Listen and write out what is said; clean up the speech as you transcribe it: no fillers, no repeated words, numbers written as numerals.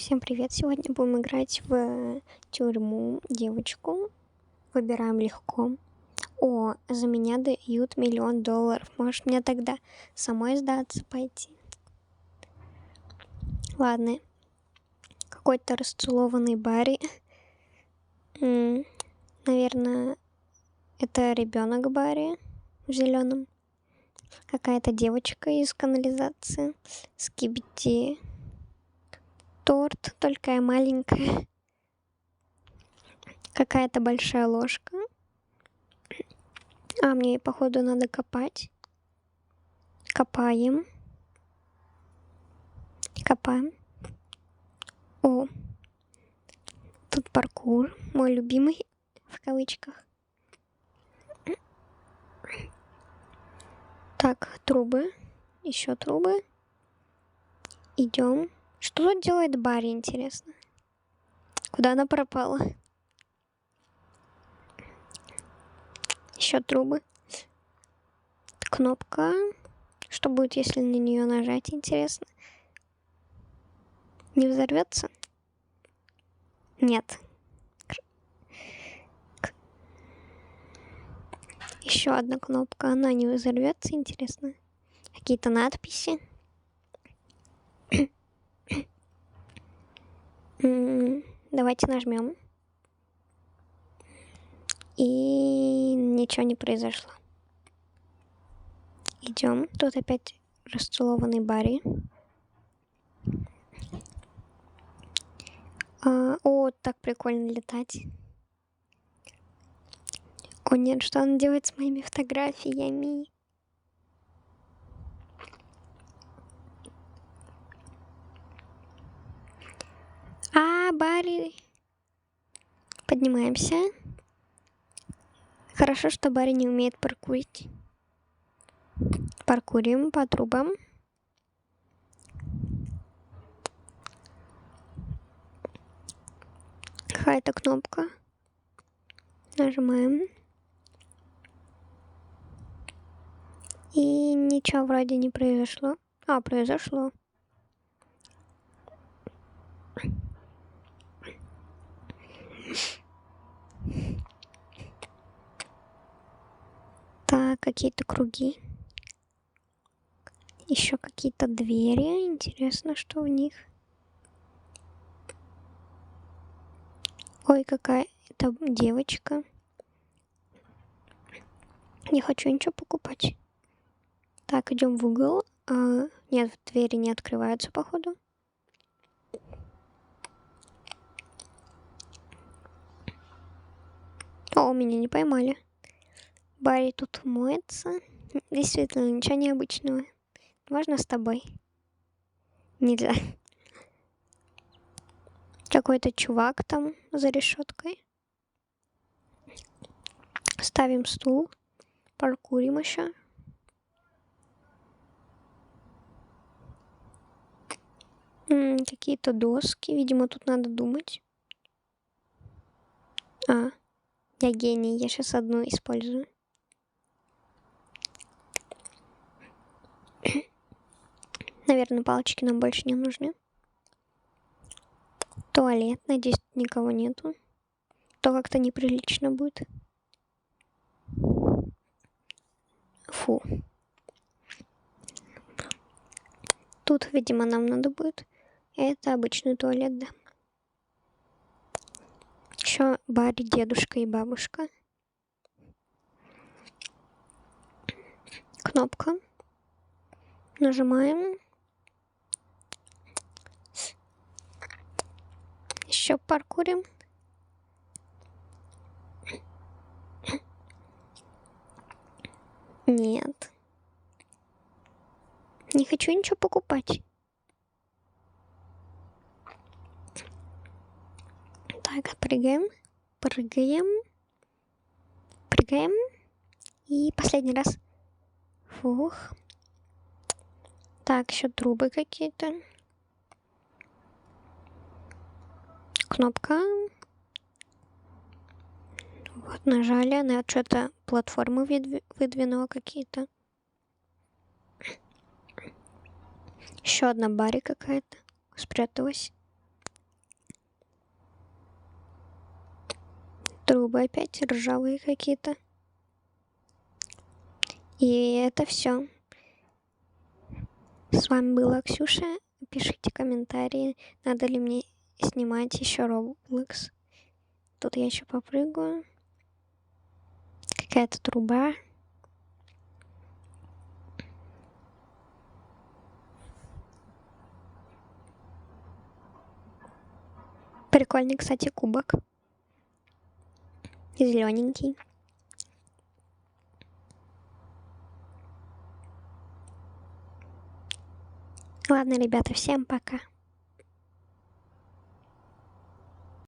Всем привет! Сегодня будем играть в тюрьму девочку. Выбираем легко. О, за меня дают $1 000 000. Может мне тогда самой сдаться пойти? Ладно. Какой-то расцелованный Барри. Наверное, это ребенок Барри в зеленом. Какая-то девочка из канализации. Скибиди. Торт, только я маленькая. Какая-то большая ложка. А, мне, походу, надо копать. Копаем. Копаем. О, тут паркур. Мой любимый, в кавычках. Так, трубы. Еще трубы. Идем. Что тут делает Барри, интересно? Куда она пропала? Еще трубы. Кнопка. Что будет, если на нее нажать, интересно? Не взорвется? Нет. Еще одна кнопка. Она не взорвется, интересно? Какие-то надписи. Давайте нажмем. И ничего не произошло. Идем. Тут опять расцелованный Барри. О, так прикольно летать. О нет, что он делает с моими фотографиями? Барри. Поднимаемся. Хорошо, что Барри не умеет паркурить. Паркурим по трубам. Какая-то кнопка. Нажимаем. И ничего вроде не произошло. Произошло. Так, какие-то круги. Еще какие-то двери. Интересно, что в них. Ой, какая-то девочка. Не хочу ничего покупать. Так, идем в угол. Нет, двери не открываются, походу. Меня не поймали. Барри тут моется. Действительно, ничего необычного. Можно с тобой? Нельзя. Какой-то чувак там за решеткой. Ставим стул. Паркурим еще. Какие-то доски. Видимо, тут надо думать. Я гений. Я сейчас одну использую. Наверное, палочки нам больше не нужны. Туалет. Надеюсь, тут никого нету. То как-то неприлично будет. Фу. Тут, видимо, нам надо будет. Это обычный туалет, да. Еще Барри, дедушка и бабушка. Кнопка. Нажимаем. Еще паркурим. Нет. Не хочу ничего покупать. Так, прыгаем. Прыгаем. Прыгаем. И последний раз. Фух. Так, еще трубы какие-то. Кнопка. Вот, нажали. Она что-то платформы выдвинула какие-то. Еще одна Барри какая-то спряталась. Трубы опять ржавые какие-то. И это все. С вами была Ксюша. Пишите комментарии, надо ли мне снимать еще Roblox. Тут я еще попрыгаю. Какая-то труба. Прикольный, кстати, кубок. Зелененький. Ладно, ребята, всем пока.